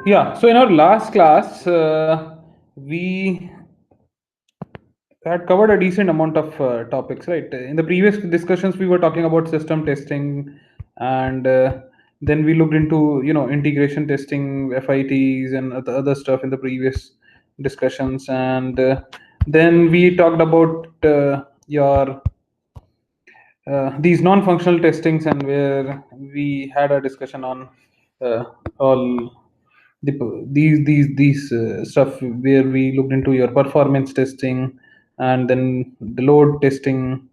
Yeah, so in our last class, we had covered a decent amount of topics, right? In the previous discussions, we were talking about system testing, and then we looked into integration testing, FITs, and other stuff in the previous discussions, and then we talked about your these non-functional testings, and where we had a discussion on all these stuff, where we looked into your performance testing, and then the load testing,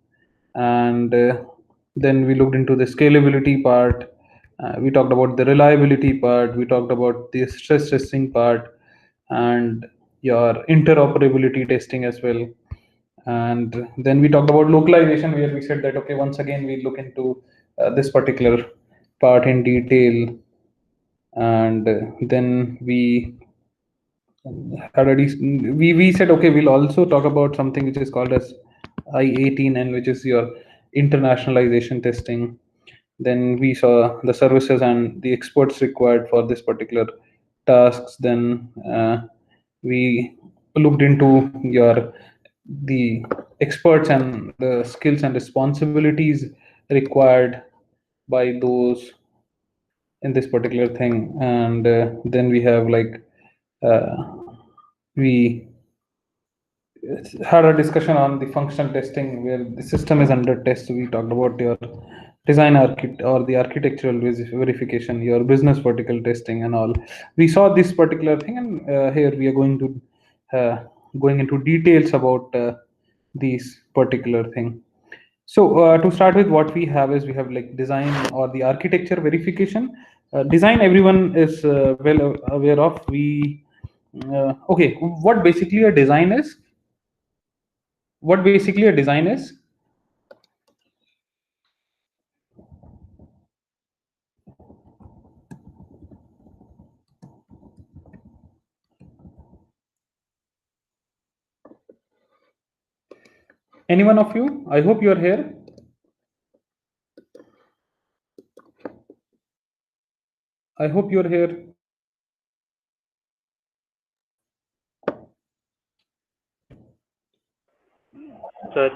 and then we looked into the scalability part. We talked about the reliability part. We talked about the stress testing part, and your interoperability testing as well. And then we talked about localization, where we said that okay, once again we look into this particular part in detail. And then we said okay, we'll also talk about something which is called as I-18, and which is your internationalization testing. Then we saw the services and the experts required for this particular tasks. Then we looked into your the experts and the skills and responsibilities required by those in this particular thing. And then we have like we had a discussion on the functional testing, where the system is under test. We talked about your design or the architectural verification, your business vertical testing, and all. We saw this particular thing, and here we are going into details about these particular thing. So to start with, what we have is we have like design or the architecture verification. Design, everyone is well aware of. Okay, what basically a design is? What basically a design is? Any one of you? I hope you are here. I hope you're here. Sir,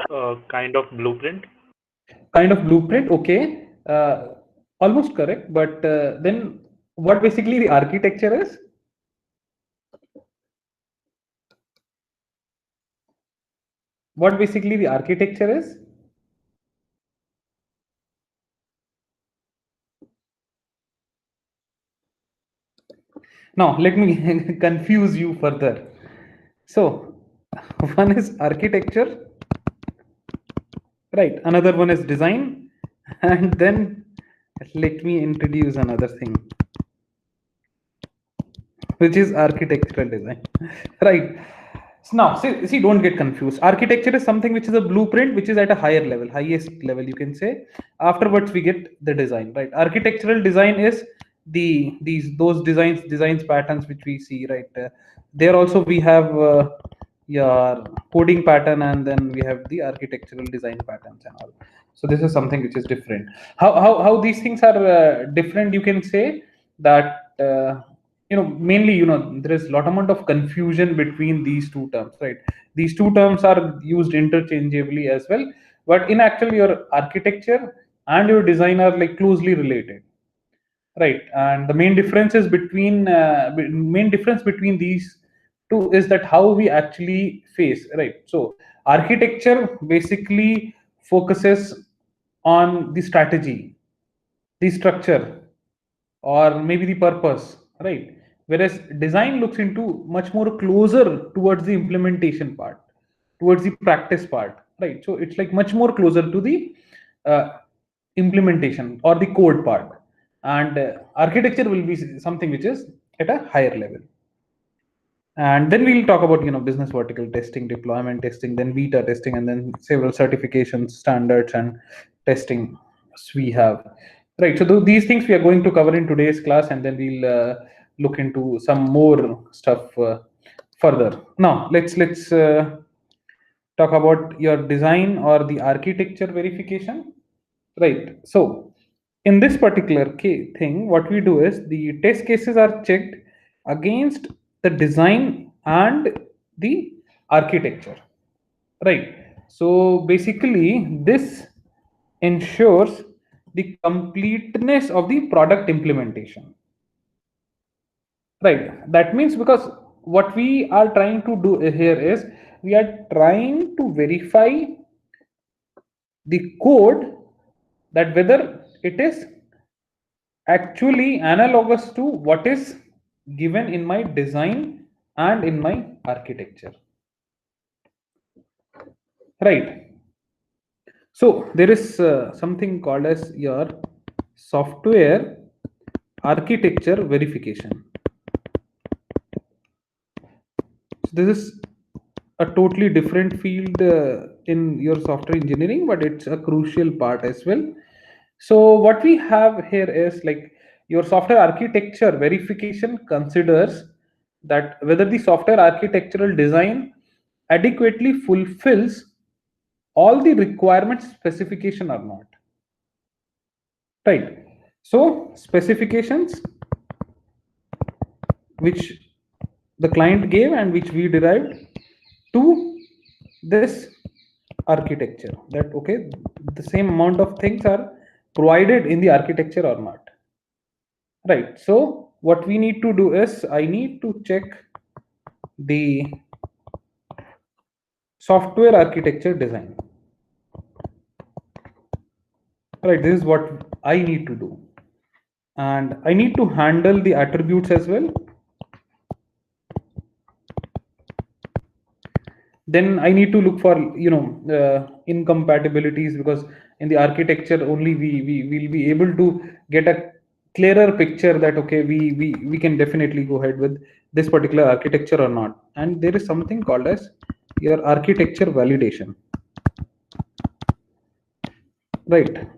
kind of blueprint. Kind of blueprint, okay. Almost correct, but then what basically the architecture is? What basically the architecture is? Now, let me confuse you further. So, one is architecture, right? Another one is design, and then let me introduce another thing, which is architectural design, right? So now, see, don't get confused. Architecture is something which is a blueprint, which is at a higher level, highest level, you can say. Afterwards, we get the design, right? Architectural design is those designs patterns which we see, right? There also we have your coding pattern, and then we have the architectural design patterns and all. So this is something which is different. How these things are different? You can say that. Mainly, there is a lot amount of confusion between these two terms, right? These two terms are used interchangeably as well, but in actual, your architecture and your design are like closely related, right? And the main difference between these two is that how we actually face, right? So architecture basically focuses on the strategy, the structure, or maybe the purpose, right? Whereas design looks into much more closer towards the implementation part, towards the practice part, right? So it's like much more closer to the uh, implementation or the code part. And architecture will be something which is at a higher level. And then we'll talk about business vertical testing, deployment testing, then beta testing, and then several certifications, standards, and testing we have, right? So these things we are going to cover in today's class, and then we'll look into some more stuff further. Now let's talk about your design or the architecture verification, right? So in this particular thing, what we do is the test cases are checked against the design and the architecture, right? So basically this ensures the completeness of the product implementation, right? That means, because what we are trying to do here is we are trying to verify the code, that whether it is actually analogous to what is given in my design and in my architecture, right? So there is something called as your software architecture verification. So this is a totally different field in your software engineering, but it's a crucial part as well. So what we have here is like your software architecture verification considers that whether the software architectural design adequately fulfills all the requirements specification or not, right? So specifications which the client gave and which we derived to this architecture, that okay, the same amount of things are provided in the architecture or not, right? So what we need to do is I need to check the software architecture design, right? This is what I need to do, and I need to handle the attributes as well. Then I need to look for incompatibilities, because in the architecture only we will be able to get a clearer picture that okay, we can definitely go ahead with this particular architecture or not. And there is something called as your architecture validation, right?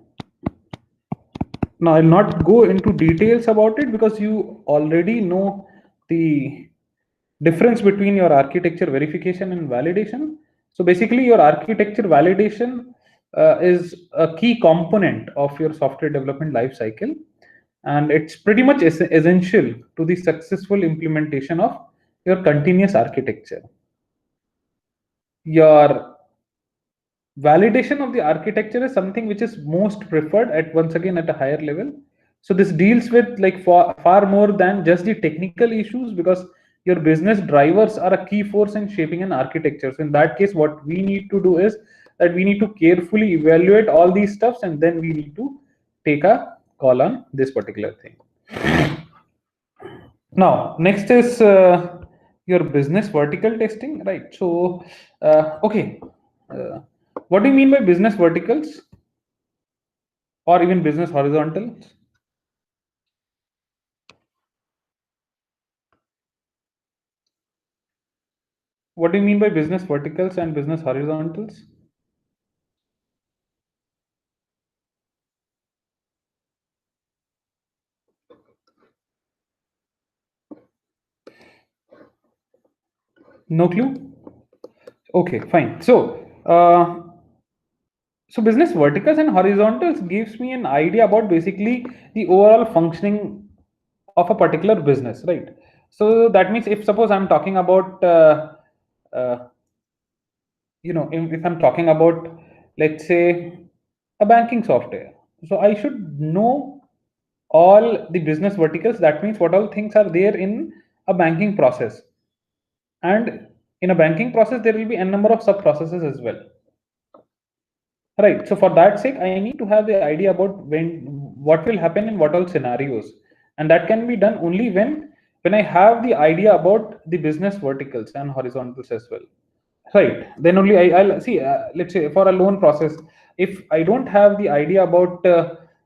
Now I'll not go into details about it because you already know the difference between your architecture verification and validation. So basically your architecture validation is a key component of your software development life cycle, and it's pretty much essential to the successful implementation of your continuous architecture. Your validation of the architecture is something which is most preferred at, once again, at a higher level. So this deals with like far more than just the technical issues, because your business drivers are a key force in shaping an architecture. So in that case, what we need to do is that we need to carefully evaluate all these stuffs, and then we need to take a call on this particular thing. Now next is your business vertical testing, right? So okay, uh, what do you mean by business verticals or even business horizontals? What do you mean by business verticals and business horizontals? No clue. Okay, fine. So business verticals and horizontals gives me an idea about basically the overall functioning of a particular business, right? So that means if suppose I'm talking about uh, if I'm talking about, let's say, a banking software, so I should know all the business verticals. That means what all things are there in a banking process, and in a banking process there will be a number of sub processes as well, right? So for that sake I need to have the idea about what will happen in what all scenarios, and that can be done only when I have the idea about the business verticals and horizontals as well, right? Then only I'll see, let's say for a loan process, if I don't have the idea about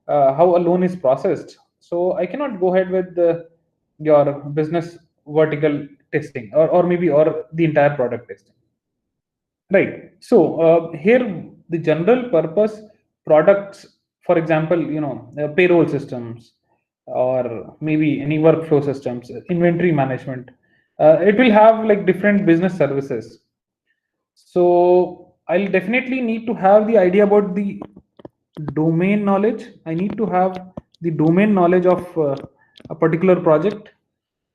how a loan is processed, so I cannot go ahead with your business vertical testing, or maybe or the entire product testing, right? So here the general purpose products, for example, payroll systems, or maybe any workflow systems, inventory management, it will have like different business services. So I'll definitely need to have the idea about the domain knowledge. I need to have the domain knowledge of a particular project,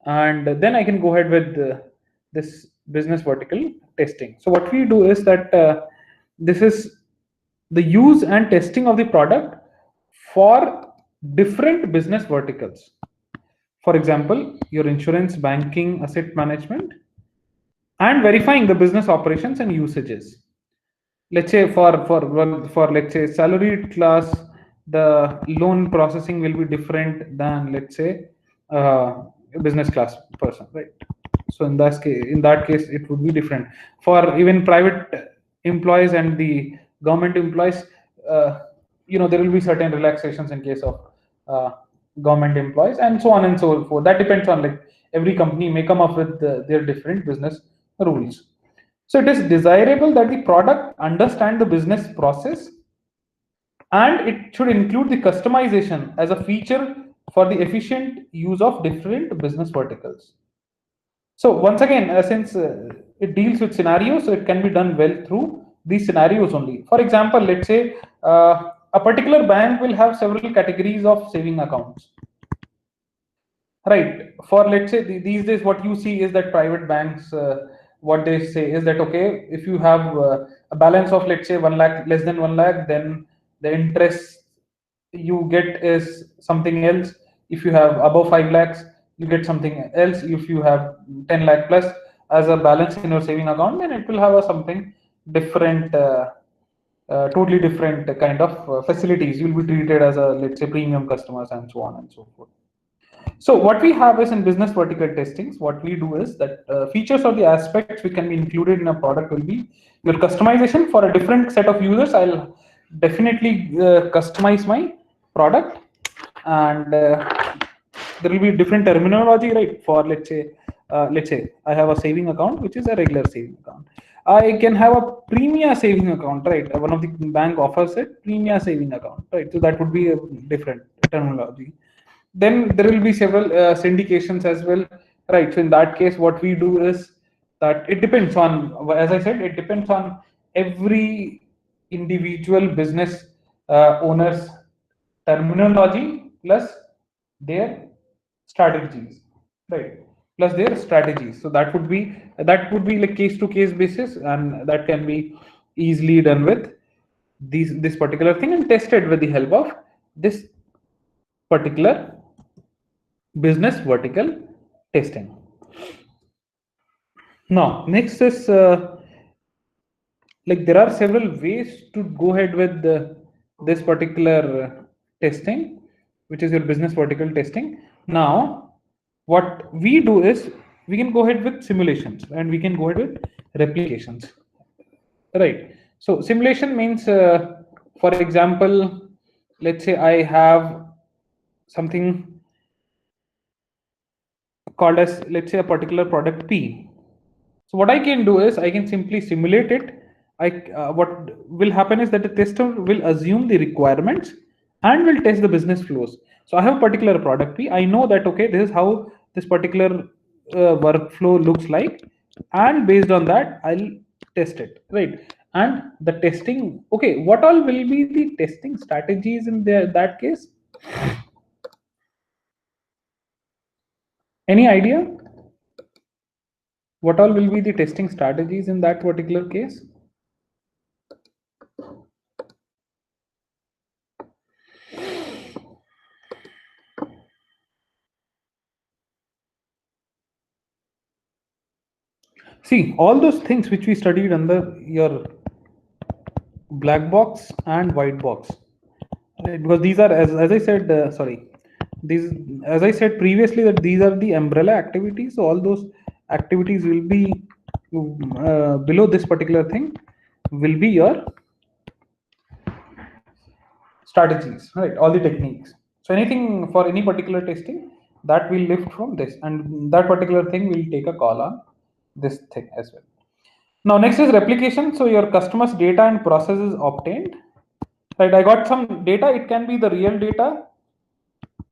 and then I can go ahead with this business vertical testing. So what we do is that this is the use and testing of the product for different business verticals. For example, your insurance, banking, asset management, and verifying the business operations and usages. Let's say for let's say salaried class, the loan processing will be different than, let's say, a business class person, right? So in that case it would be different. For even private employees and the government employees, uh, there will be certain relaxations in case of uh, government employees, and so on and so forth. That depends on, like, every company may come up with their different business rules. So it is desirable that the product understand the business process, and it should include the customization as a feature for the efficient use of different business verticals. So once again, since it deals with scenarios, so it can be done well through these scenarios only. For example, let's say a particular bank will have several categories of saving accounts. Right. For, let's say, these days, what you see is that private banks, what they say is that, okay, if you have a balance of, let's say, 1 lakh, less than 1 lakh, then the interest you get is something else. If you have above 5 lakhs, you get something else. If you have 10 lakh plus as a balance in your saving account, then it will have a something different. Totally different kind of facilities. You'll be treated as a, let's say, premium customers, and so on and so forth. So what we have is, in business vertical testings, what we do is that features or the aspects which can be included in a product will be your customization for a different set of users. I'll definitely customize my product, and there will be different terminology, right? For, let's say I have a saving account which is a regular saving account. I can have a premium saving account, right? One of the bank offers it, premium saving account, right? So that would be a different terminology. Then there will be several syndications as well, right? So in that case, what we do is that it depends on, as I said, it depends on every individual business owner's terminology plus their strategies, right? Plus their strategies. So that would be like case to case basis, and that can be easily done with this particular thing, and tested with the help of this particular business vertical testing. Now, next is like there are several ways to go ahead with this particular testing, which is your business vertical testing. Now, what we do is we can go ahead with simulations, and we can go ahead with replications, right? So, simulation means, for example, let's say I have something called as, let's say, a particular product P. So what I can do is I can simply simulate it. What will happen is that the tester will assume the requirements and will test the business flows. So I have a particular product P. I know that, okay, this is how this particular workflow looks like, and based on that I'll test it, right? And the testing, okay, what all will be the testing strategies in that case? Any idea? What all will be the testing strategies in that particular case? See, all those things which we studied under your black box and white box, right? Because these are, as I said, sorry, these, as I said previously, that these are the umbrella activities. So all those activities will be below this particular thing, will be your strategies, right? All the techniques. So anything for any particular testing, that will lift from this, and that particular thing will take a call on this thing as well. Now, next is replication. So your customer's data and process is obtained. Right, I got some data. It can be the real data,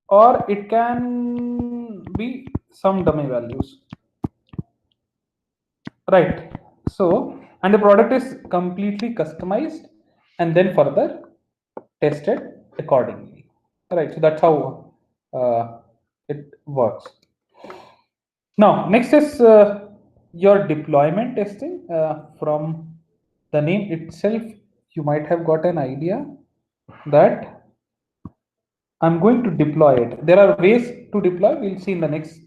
or it can be some dummy values. Right. So, and the product is completely customized and then further tested accordingly. Right. So that's how it works. Now, next is your deployment testing. From the name itself, you might have got an idea that I'm going to deploy it. There are ways to deploy. We'll see in the next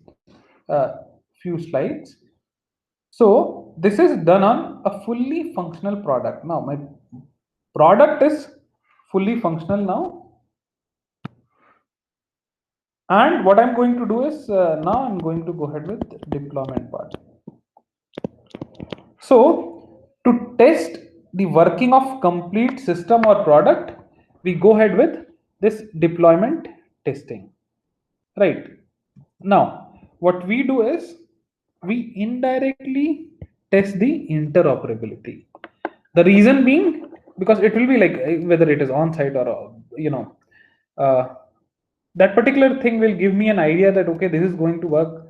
uh, few slides. So this is done on a fully functional product. Now my product is fully functional now. And what I'm going to do is now I'm going to go ahead with deployment part. So to test the working of complete system or product, we go ahead with this deployment testing, right? Now, what we do is we indirectly test the interoperability. The reason being because it will be like whether it is on site or uh, that particular thing will give me an idea that okay, this is going to work.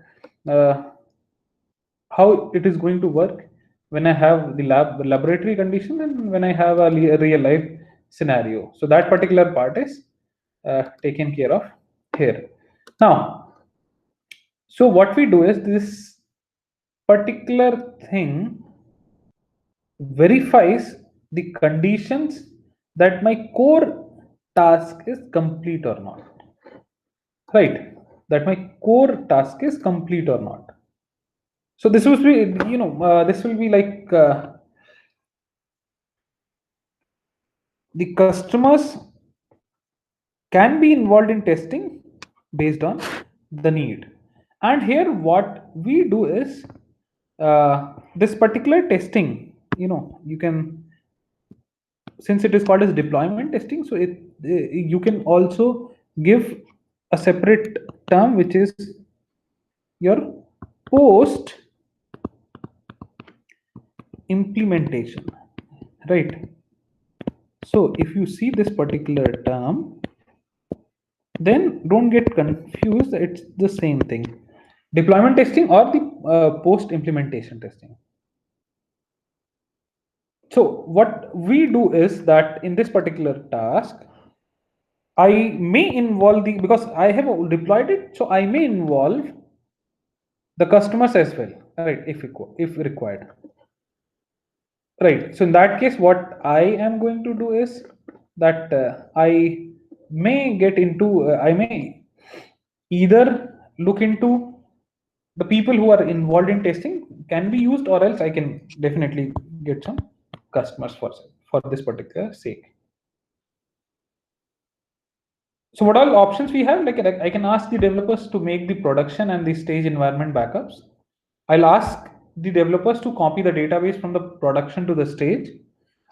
How it is going to work when I have the laboratory condition and when I have a real life scenario. So that particular part is taken care of here. Now, so what we do is this particular thing verifies the conditions that my core task is complete or not, right? That my core task is complete or not. So this will be, this will be like the customers can be involved in testing based on the need. And here what we do is this particular testing, you can, since it is called as deployment testing, so you can also give a separate term which is your post implementation, right? So if you see this particular term, then don't get confused, it's the same thing, deployment testing or the post implementation testing. So what we do is that in this particular task I may involve the, because I have deployed it, so I may involve the customers as well, right? If required, right? So in that case what I am going to do is that I may get into I may either look into the people who are involved in testing can be used, or else I can definitely get some customers for this particular sake. So what all options we have, like I can ask the developers to make the production and the stage environment backups. I'll ask the developers to copy the database from the production to the stage.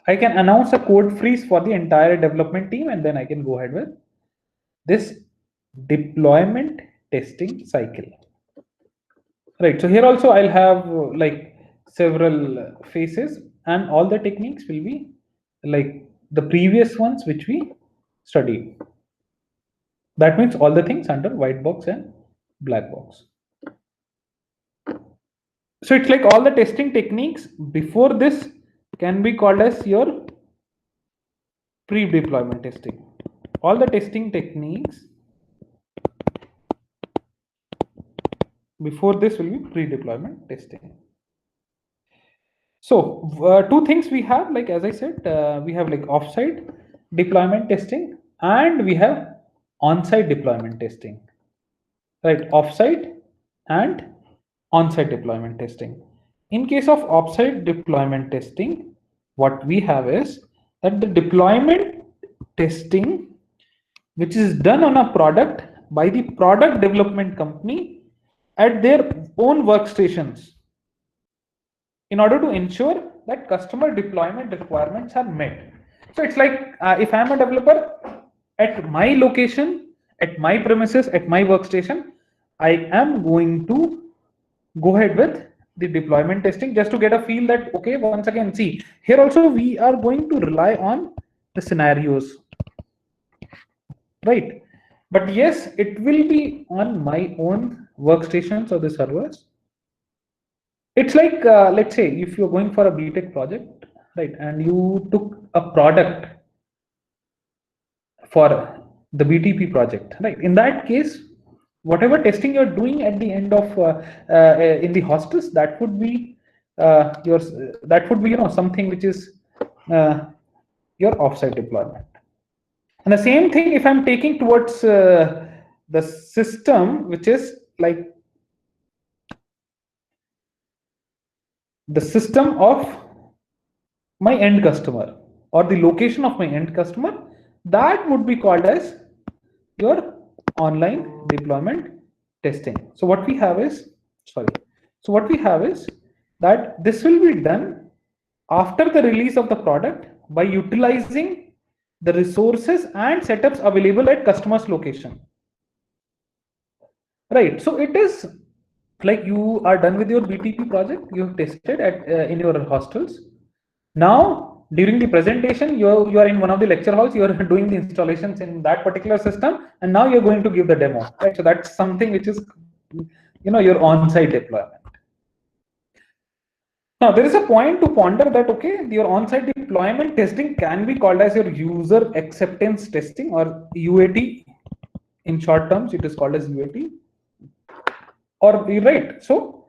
I can announce a code freeze for the entire development team, and then I can go ahead with this deployment testing cycle. Right. So here also I'll have like several phases, and all the techniques will be like the previous ones which we studied. That means all the things under white box and black box. So it's like all the testing techniques before this can be called as your pre-deployment testing. All the testing techniques before this will be pre-deployment testing. So two things we have, like as I said, we have like offsite deployment testing and we have on-site deployment testing, right? Offsite and on-site deployment testing. In case of offsite deployment testing, what we have is that the deployment testing, which is done on a product by the product development company at their own workstations, in order to ensure that customer deployment requirements are met. So it's like if I'm a developer at my location, at my premises, at my workstation, I am going to go ahead with the deployment testing just to get a feel that, okay, once again, see, here also we are going to rely on the scenarios, right? But yes, it will be on my own workstations or the servers. It's like let's say if you're going for a BTech project, right, and you took a product for the BTP project, right? In that case, whatever testing you're doing at the end of in the hostels, that would be your that would be, something which is uh, your offsite deployment. And the same thing if I'm taking towards the system, which is like the system of my end customer, or the location of my end customer, that would be called as your online deployment testing. So what we have is, sorry, so what we have is that this will be done after the release of the product by utilizing the resources and setups available at customer's location. Right. So it is like you are done with your BTP project, you have tested at in your hostels. Now, during the presentation, you are in one of the lecture halls, you are doing the installations in that particular system, and now you're going to give the demo. Right. So that's something which is, your on-site deployment. Now, there is a point to ponder that, okay, your on-site deployment testing can be called as your user acceptance testing, or UAT. In short terms, it is called as UAT. Or right. So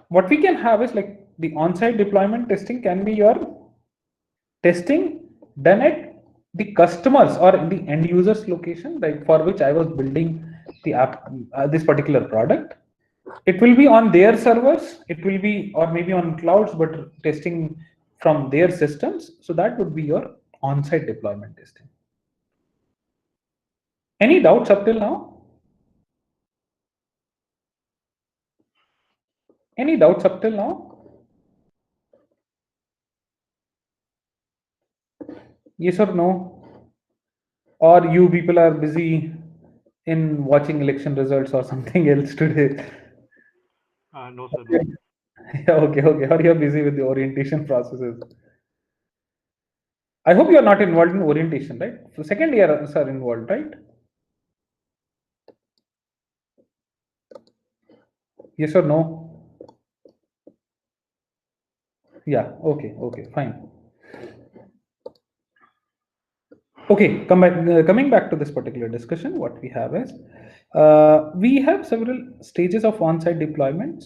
what we can have is like the on-site deployment testing can be your testing done at the customers or in the end users location, like for which I was building the app, this particular product. It will be on their servers, it will be, or maybe on clouds, but testing from their systems. So that would be your on-site deployment testing. Any doubts up till now? Any doubts up till now? Yes or no? Or you people are busy in watching election results or something else today? No, sir, no. Yeah, okay, okay. Or you're busy with the orientation processes. I hope you're not involved in orientation, right? So second years are involved, right? Yes or no? Yeah, okay, okay, fine. Okay, coming back to this particular discussion, what we have is we have several stages of on-site deployments.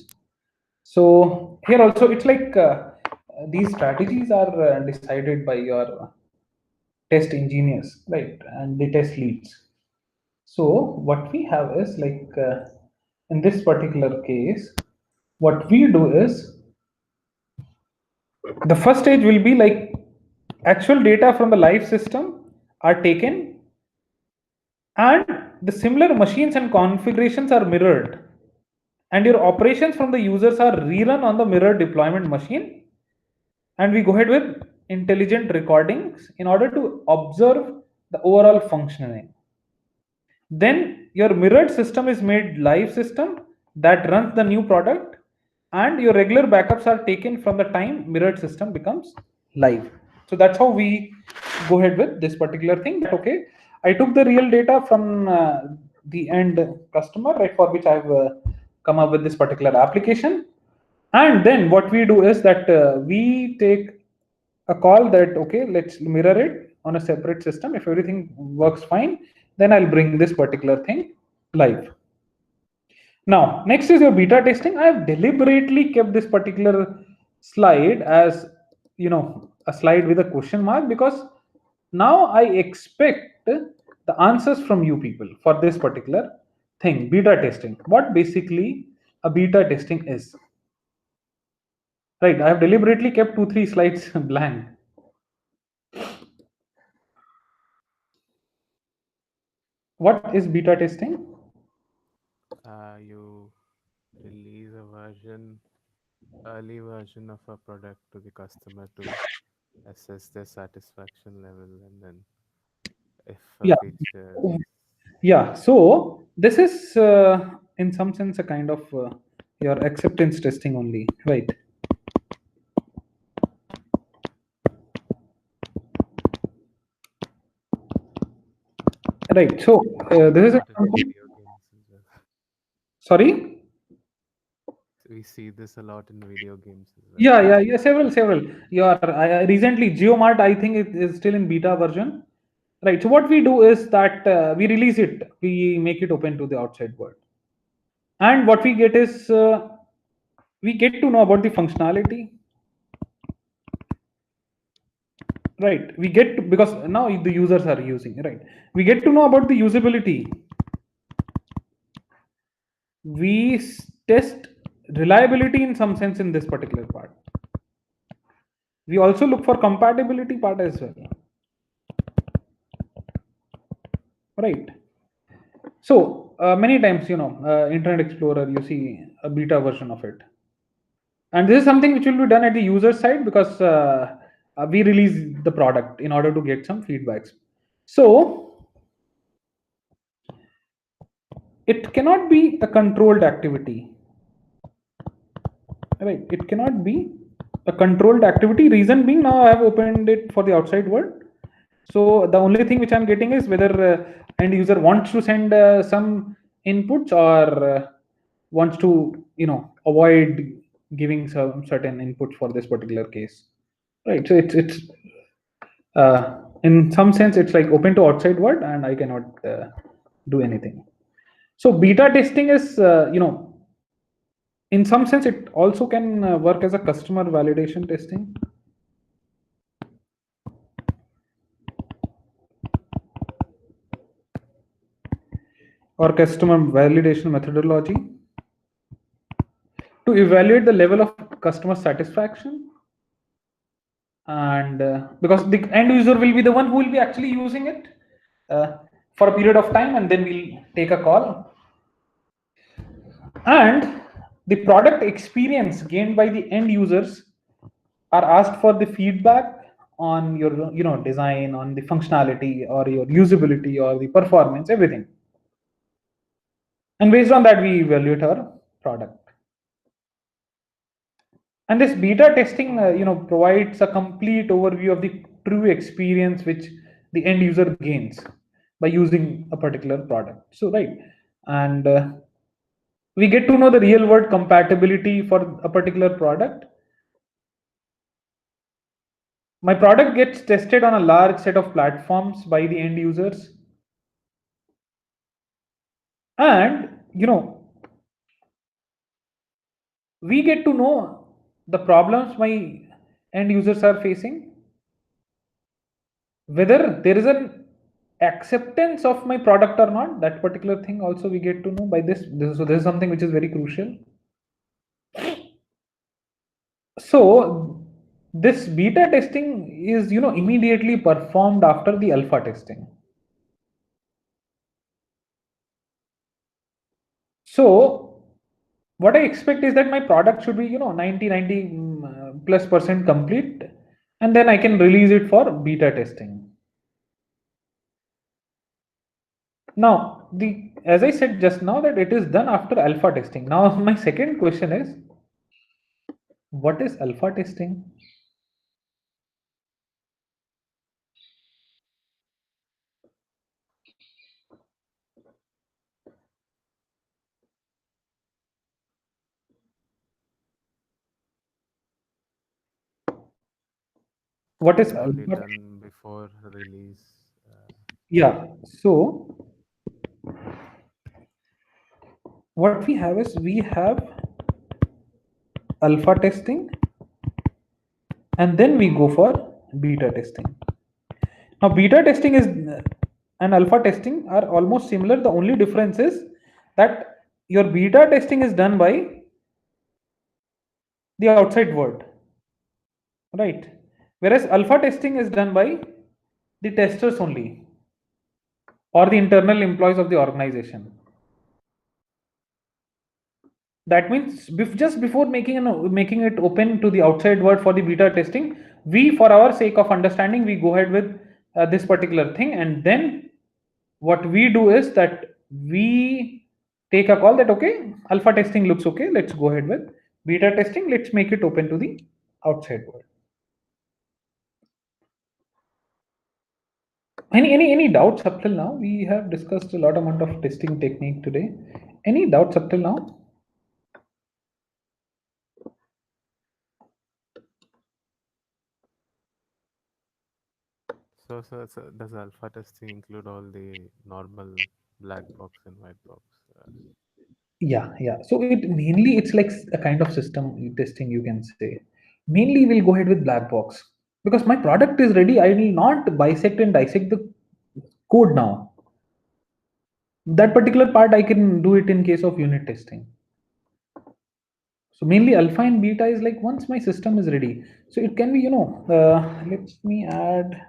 So here also it's like these strategies are decided by your test engineers, right, and the test leads. So what we have is like in this particular case, what we do is the first stage will be like actual data from the live system are taken, and the similar machines and configurations are mirrored, and your operations from the users are rerun on the mirror deployment machine, and we go ahead with intelligent recordings in order to observe the overall functioning. Then your mirrored system is made live system that runs the new product, and your regular backups are taken from the time mirrored system becomes live. So that's how we go ahead with this particular thing. That okay, I took the real data from the end customer, right, for which I've come up with this particular application, and then what we do is that we take a call that okay, let's mirror it on a separate system. If everything works fine, then I'll bring this particular thing live. Now next is your beta testing. I have deliberately kept this particular slide as, a slide with a question mark, because now I expect the answers from you people for this particular thing, beta testing, what basically a beta testing is. Right, I have deliberately kept 2 3 slides blank. What is beta testing? You release a early version of a product to the customer to assess their satisfaction level, and then if a Yeah, feature is yeah. So this is in some sense a kind of your acceptance testing only, right? Right. So we see this a is lot in something. video games as well. Sorry. We see this a lot in video games as well. Yeah, yeah, yeah. Several, several. You are recently GeoMart. I think it is still in beta version. right? So what we do is that we release it, we make it open to the outside world, and what we get is we get to know about the functionality, right? We get to, because now the users are using, right? We get to know about the usability. We test reliability in some sense in this particular part. We also look for compatibility part as well, right? So many times, Internet Explorer, you see a beta version of it, and this is something which will be done at the user side, because we release the product in order to get some feedbacks. So it cannot be a controlled activity, right? It cannot be a controlled activity. Reason being, now I have opened it for the outside world, so the only thing which I'm getting is whether end user wants to send some inputs, or wants to avoid giving some certain inputs for this particular case, right? So it's in some sense it's like open to outside world, and I cannot do anything. So beta testing is in some sense it also can work as a customer validation testing, or customer validation methodology to evaluate the level of customer satisfaction. And because the end user will be the one who will be actually using it for a period of time, and then we'll take a call. And the product experience gained by the end users are asked for the feedback on your design, on the functionality, or your usability, or the performance, everything. And based on that, we evaluate our product. And this beta testing provides a complete overview of the true experience which the end user gains by using a particular product. So right, and we get to know the real world compatibility for a particular product. My product gets tested on a large set of platforms by the end users, and we get to know the problems my end users are facing, whether there is an acceptance of my product or not. That particular thing also we get to know by so this is something which is very crucial. So this beta testing is immediately performed after the alpha testing. So what I expect is that my product should be 90 plus percent complete, and then I can release it for beta testing. Now, as I said just now, that it is done after alpha testing. Now, my second question is, what is alpha testing? What is Usually alpha? done before release. Yeah. So what we have is, we have alpha testing, and then we go for beta testing. Now, beta testing is and alpha testing are almost similar. The only difference is that your beta testing is done by the outside world, right? Whereas alpha testing is done by the testers only, or the internal employees of the organization. That means just before making it open to the outside world for the beta testing, we, for our sake of understanding, we go ahead with this particular thing, and then what we do is that we take a call that, okay, alpha testing looks okay, let's go ahead with beta testing, let's make it open to the outside world. Any doubts up till now? We have discussed a lot amount of testing technique today. Any doubts up till now? So does alpha testing include all the normal black box and white box? Yeah. So it mainly it's like a kind of system testing, you can say. Mainly we'll go ahead with black box because my product is ready. I will not bisect and dissect the code now. That particular part I can do it in case of unit testing. So mainly alpha and beta is like once my system is ready. So it can be, let me add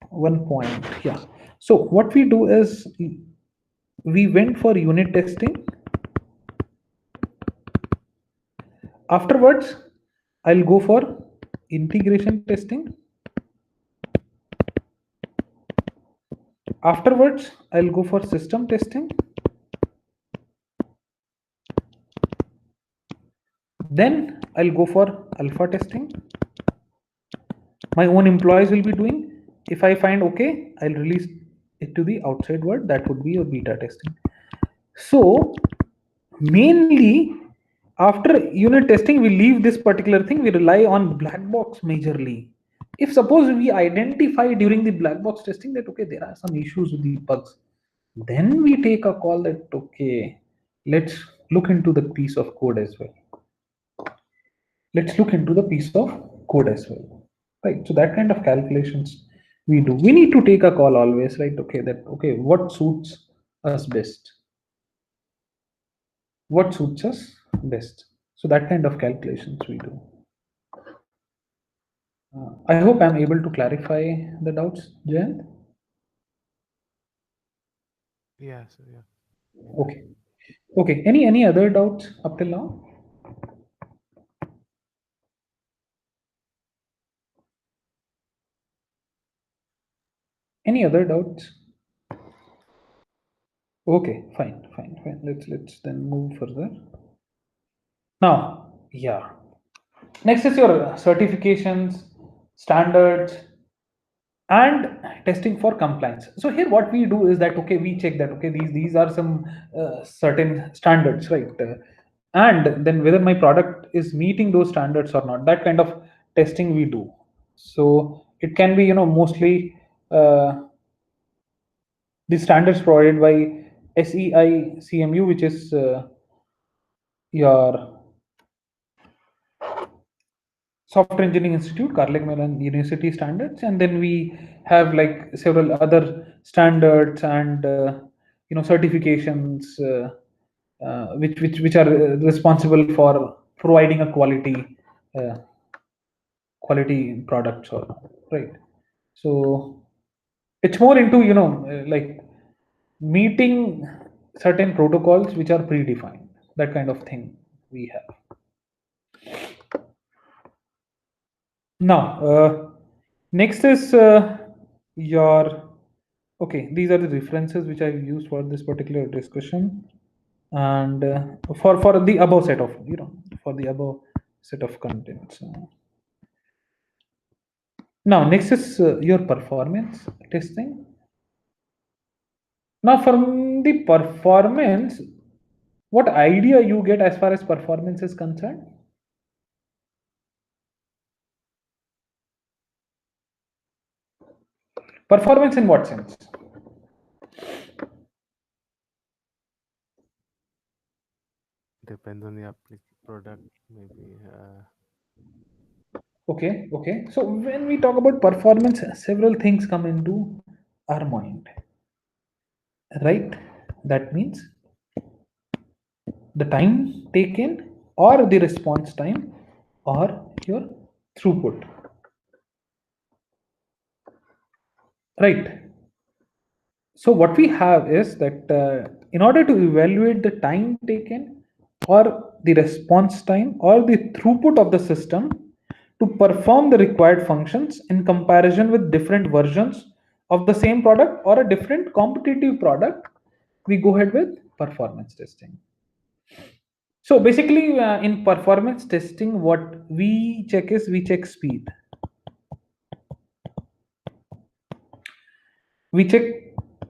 one point. Yeah. So what we do is we went for unit testing. Afterwards, I'll go for integration testing. Afterwards, I'll go for system testing. Then I'll go for alpha testing. My own employees will be doing. If I find okay, I'll release it to the outside world. That would be your beta testing. So mainly after unit testing, we leave this particular thing. We rely on black box majorly. If suppose we identify during the black box testing that okay, there are some issues with the bugs, then we take a call that okay, let's look into the piece of code as well. Let's look into the piece of code as well, right? So that kind of calculations we do. We need to take a call always, right? Okay, that okay, what suits us best, what suits us best. So that kind of calculations we do. I hope I'm able to clarify the doubts, Jayant. Yeah, so yeah. Okay. Okay, any other doubts up till now? Any other doubts? Okay, fine. Let's then move further. Now, yeah. Next is your certifications, standards, and testing for compliance. So here, what we do is that okay, we check that okay, these are some certain standards, right? And then whether my product is meeting those standards or not. That kind of testing we do. So it can be mostly the standards provided by SEI CMU, which is your Software Engineering Institute, Carnegie Mellon University standards, and then we have like several other standards and certifications which are responsible for providing a uh, quality products or right. So it's more into like meeting certain protocols which are predefined. That kind of thing we have. Now, next is your okay. These are the references which I've used for this particular discussion, and for the above set of for the above set of contents. Now, next is your performance testing. Now, from the performance, what idea you get as far as performance is concerned? Performance in what sense? Depends on the product, maybe. Okay. So when we talk about performance, several things come into our mind, right? That means the time taken, or the response time, or your throughput, right? So what we have is that in order to evaluate the time taken or the response time or the throughput of the system to perform the required functions in comparison with different versions of the same product or a different competitive product, we go ahead with performance testing. So basically in performance testing, what we check is we check speed. We check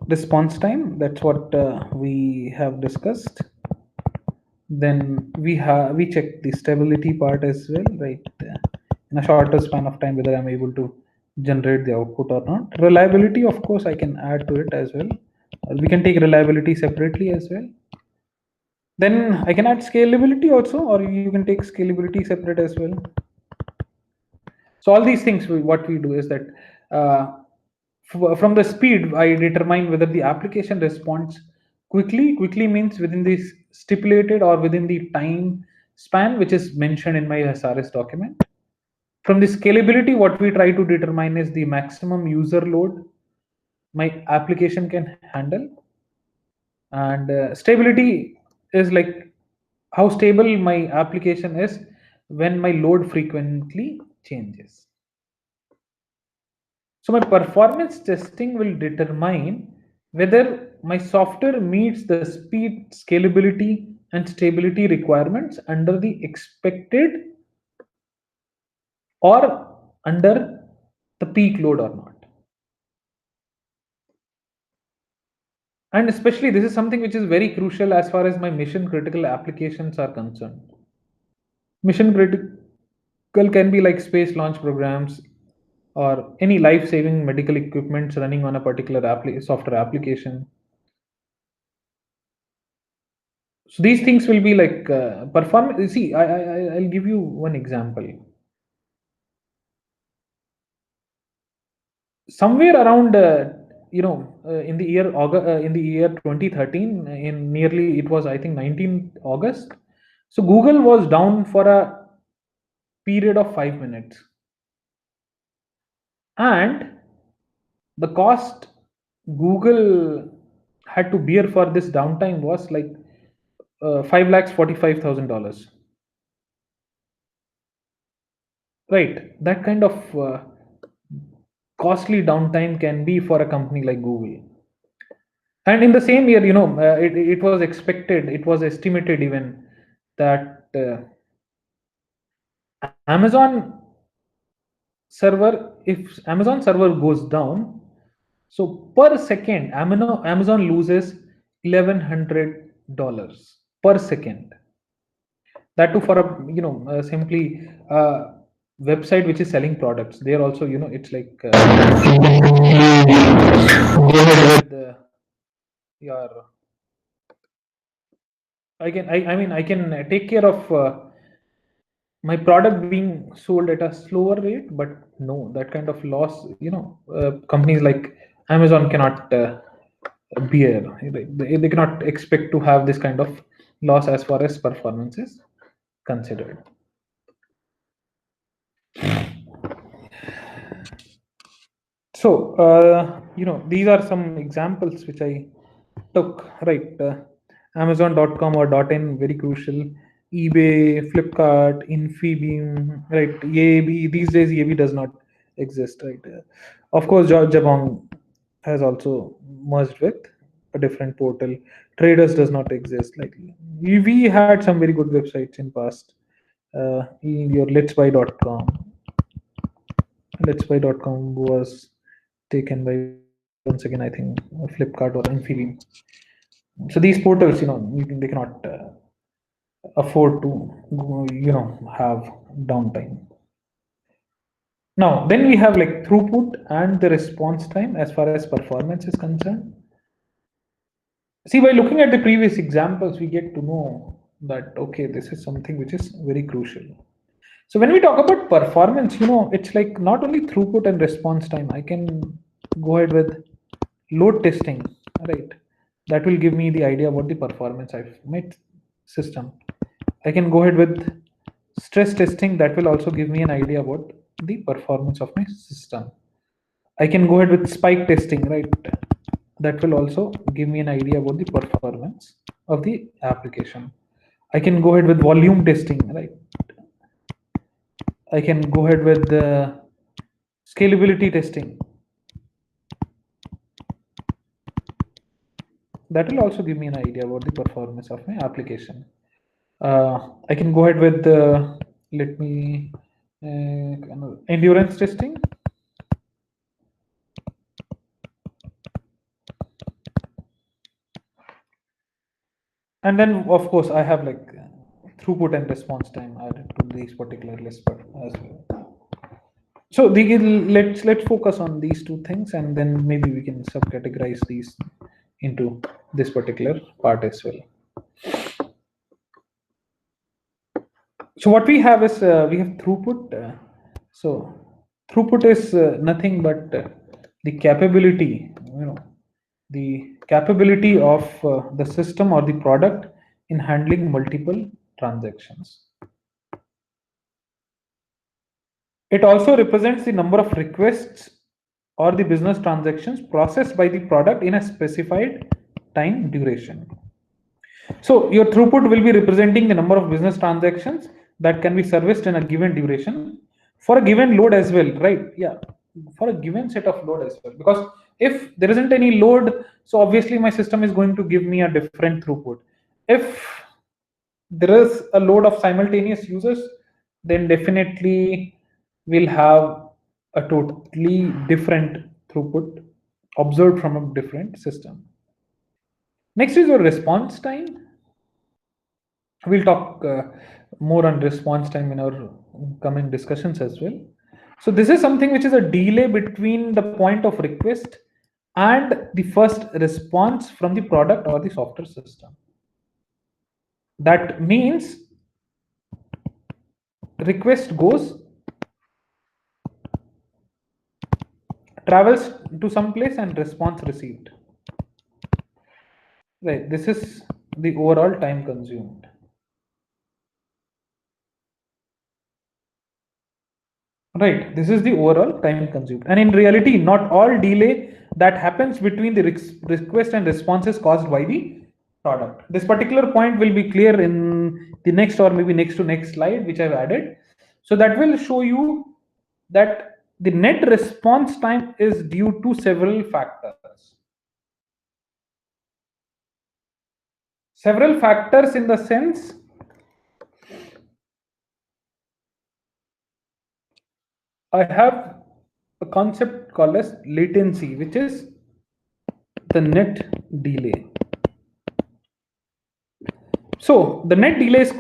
response time. That's what we have discussed. Then we check the stability part as well, right? In a shorter span of time, whether I'm able to generate the output or not. Reliability, of course, I can add to it as well. We can take reliability separately as well. Then I can add scalability also, or you can take scalability separate as well. So all these things, what we do is that from the speed, I determine whether the application responds quickly. Quickly means within this stipulated or within the time span which is mentioned in my SRS document. From the scalability, what we try to determine is the maximum user load my application can handle. And stability is like how stable my application is when my load frequently changes. So my performance testing will determine whether my software meets the speed, scalability, and stability requirements under the expected or under the peak load or not. And especially this is something which is very crucial as far as my mission critical applications are concerned. Mission critical can be like space launch programs or any life saving medical equipments running on a particular software application. So these things will be like perform. See, I'll give you one example. Somewhere around in the year August, in the year 2013, in nearly it was I think 19th August. So Google was down for a period of 5 minutes, and the cost Google had to bear for this downtime was like 5,45,000 dollars. Right, that kind of costly downtime can be for a company like Google. And in the same year, it was expected, it was estimated even that Amazon if Amazon server goes down, so per second, Amazon loses $1,100 per second. That too for a simply website which is selling products. They are also it's like go ahead with your I mean I can take care of my product being sold at a slower rate, but no, that kind of loss, companies like Amazon cannot bear. They cannot expect to have this kind of loss as far as performance is considered. So, these are some examples which I took, right? Amazon.com or .in, very crucial. eBay, Flipkart, Infibeam, right? EAB, these days EAB does not exist, right? Of course, Jabong has also merged with a different portal. Traders does not exist. Like we had some very good websites in past. Your letsbuy.com. Letsbuy.com was taken by once again I think Flipkart or Infibeam. So these portals, they cannot afford to have downtime. Now then we have like throughput and the response time as far as performance is concerned. See, by looking at the previous examples, we get to know that okay, this is something which is very crucial. So when we talk about performance, it's like not only throughput and response time. I can go ahead with load testing, right? That will give me the idea about the performance of my system. I can go ahead with stress testing. That will also give me an idea about the performance of my system. I can go ahead with spike testing, right? That will also give me an idea about the performance of the application. I can go ahead with volume testing, right? I can go ahead with the scalability testing. That will also give me an idea about the performance of my application. I can go ahead with let me endurance testing. And then of course I have like throughput and response time added to these particular lists as well. So let's focus on these two things, and then maybe we can subcategorize these into this particular part as well. So what we have is we have throughput. So throughput is nothing but the capability, the capability of the system or the product in handling multiple transactions. It also represents the number of requests or the business transactions processed by the product in a specified time duration. So your throughput will be representing the number of business transactions that can be serviced in a given duration for a given load as well, right? Yeah, for a given set of load as well. Because if there isn't any load, so obviously my system is going to give me a different throughput. If there is a load of simultaneous users, then definitely we'll have a totally different throughput observed from a different system. Next is your response time. We'll talk more on response time in our coming discussions as well. So this is something which is a delay between the point of request and the first response from the product or the software system. That means request goes, travels to some place, and response received. Right, this is the overall time consumed. Right, this is the overall time consumed. And in reality, not all delay that happens between the request and response is caused by the product. This particular point will be clear in the next or maybe next to next slide, which I've added. So that will show you that the net response time is due to several factors. Several factors in the sense I have a concept called as latency, which is the net delay. So the net delay is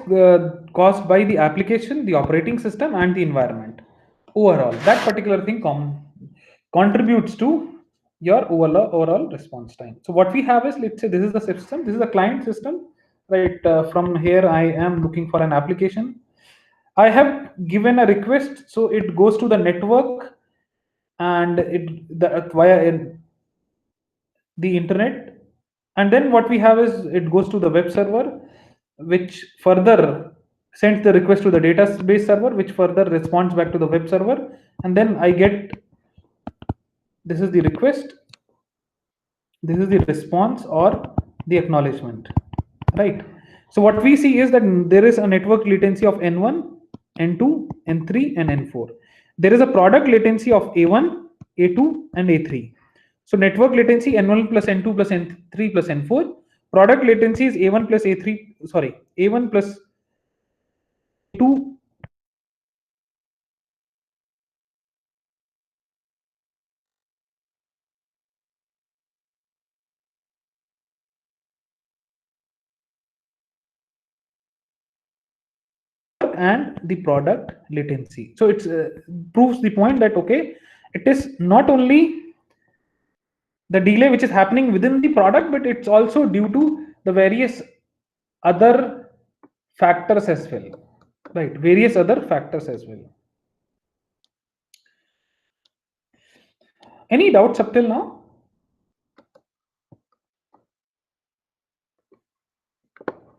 caused by the application, the operating system, and the environment. Overall, that particular thing contributes to your overall response time. So what we have is, let's say this is the system, this is the client system, right? From here, I am looking for an application. I have given a request, so it goes to the network, and via the internet, and then what we have is it goes to the web server, which further sends the request to the database server, which further responds back to the web server, and then I get, this is the request, this is the response or the acknowledgement, right? So what we see is that there is a network latency of n1, n2, n3, and n4. There is a product latency of a1, a2, and a3. So network latency n1 plus n2 plus n3 plus n4. Product latency is a1 plus a3, sorry, a1 plus 2. And the product latency. So it proves the point that, okay, it is not only the delay which is happening within the product, but it's also due to the various other factors as well, right? Various other factors as well. Any doubts up till now?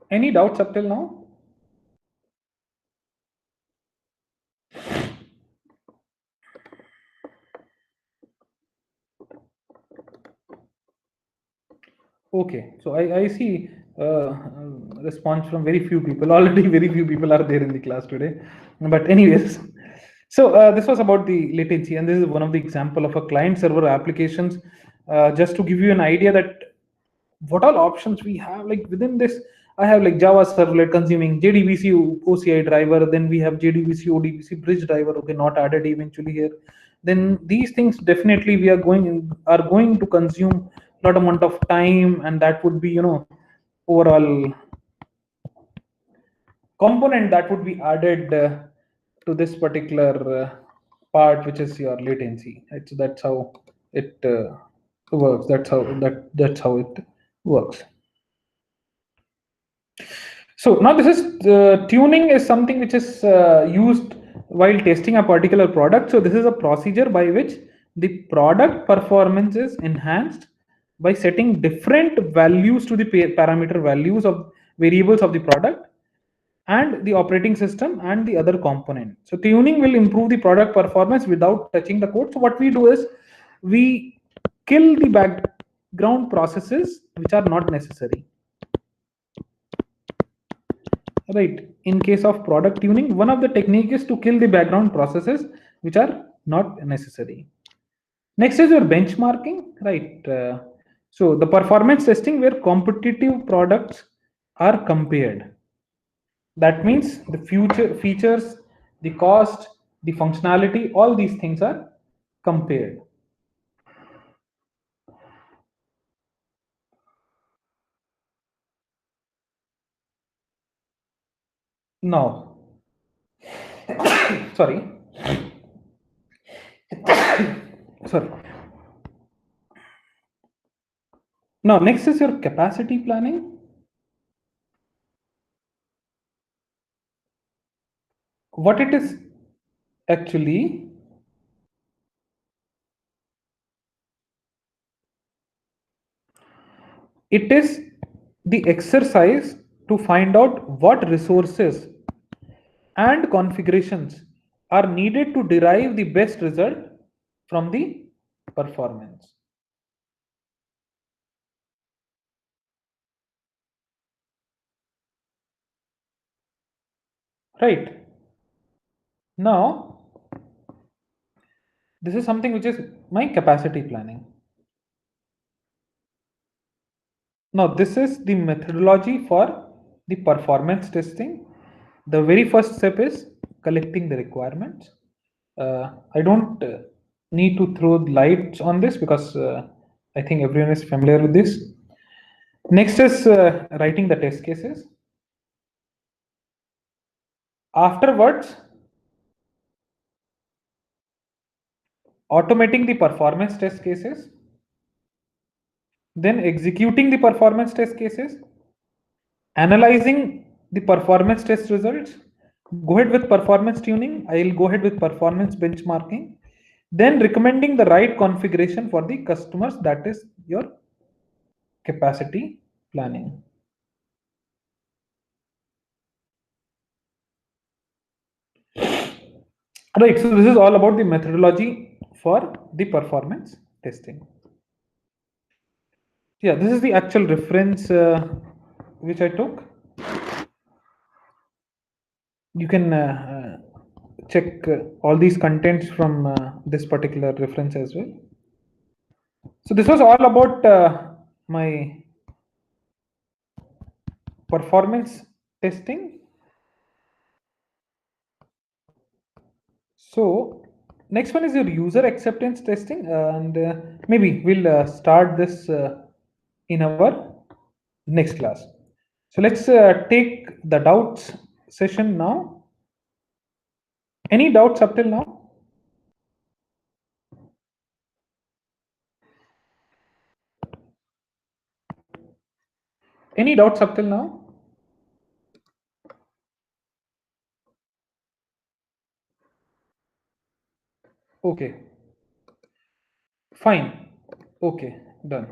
Any doubts up till now? Okay, so I see response from very few people. Already very few people are there in the class today. But anyways, so this was about the latency, and this is one of the example of a client server applications. Just to give you an idea that what all options we have, like within this, I have like Java servlet consuming JDBC OCI driver, then we have JDBC ODBC bridge driver, okay, not added eventually here. Then these things definitely we are going to consume a lot amount of time, and that would be, overall component that would be added to this particular part which is your latency, right? So that's how it works. That's how it works. So now this is tuning is something which is used while testing a particular product. So this is a procedure by which the product performance is enhanced by setting different values to the parameter values of variables of the product and the operating system and the other component. So tuning will improve the product performance without touching the code. So what we do is we kill the background processes which are not necessary. Right. In case of product tuning, one of the technique is to kill the background processes which are not necessary. Next is your benchmarking, right? So the performance testing where competitive products are compared. That means the future features, the cost, the functionality, all these things are compared. Now, sorry, sorry. Now, next is your capacity planning. What it is actually, it is the exercise to find out what resources and configurations are needed to derive the best result from the performance. Right. Now, this is something which is my capacity planning. Now, this is the methodology for the performance testing. The very first step is collecting the requirements. I don't need to throw lights on this because I think everyone is familiar with this. Next is writing the test cases. Afterwards, automating the performance test cases, then executing the performance test cases, analyzing the performance test results, go ahead with performance tuning, I'll go ahead with performance benchmarking, then recommending the right configuration for the customers, that is your capacity planning. Right, so this is all about the methodology for the performance testing. Yeah, this is the actual reference which I took. You can check all these contents from this particular reference as well. So this was all about my performance testing. So next one is your user acceptance testing, and maybe we'll start this in our next class. So let's take the doubts session now. Any doubts up till now? Any doubts up till now? Okay. Fine. Okay. Done.